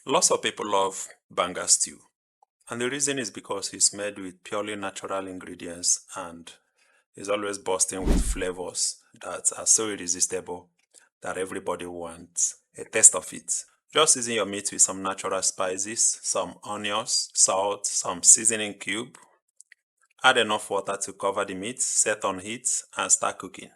Lots of people love Banga stew, and the reason is because it's made with purely natural ingredients and is always bursting with flavors that are so irresistible that everybody wants a taste of it. Just season your meat with some natural spices, some onions, salt, some seasoning cube. Add enough water to cover the meat, set on heat, and start cooking.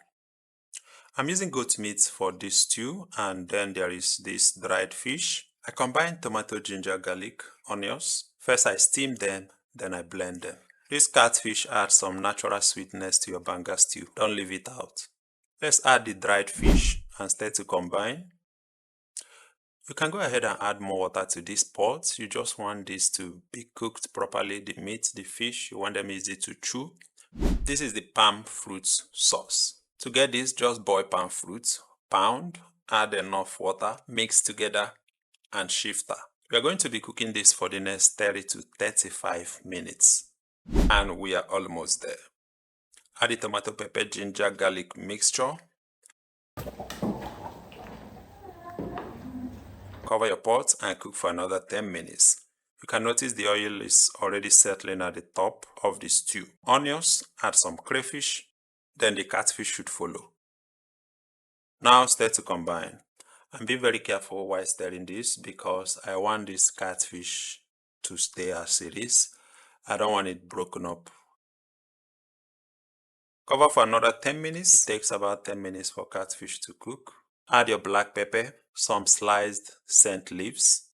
I'm using goat meat for this stew, and then there is this dried fish. I combine tomato, ginger, garlic, onions. First I steam them, then I blend them. This catfish adds some natural sweetness to your banga stew. Don't leave it out. Let's add the dried fish and start to combine. You can go ahead and add more water to this pot. You just want this to be cooked properly. The meat, the fish, you want them easy to chew. This is the palm fruit sauce. To get this, just boil palm fruit, pound, add enough water, mix together, and shifter. We are going to be cooking this for the next 30 to 35 minutes. And we are almost there. Add the tomato, pepper, ginger, garlic mixture. Cover your pot and cook for another 10 minutes. You can notice the oil is already settling at the top of the stew. Onions, add some crayfish, then the catfish should follow. Now stir to combine. And be very careful while stirring this because I want this catfish to stay as it is. I don't want it broken up. Cover for another 10 minutes. It takes about 10 minutes for catfish to cook. Add your black pepper, some sliced scent leaves,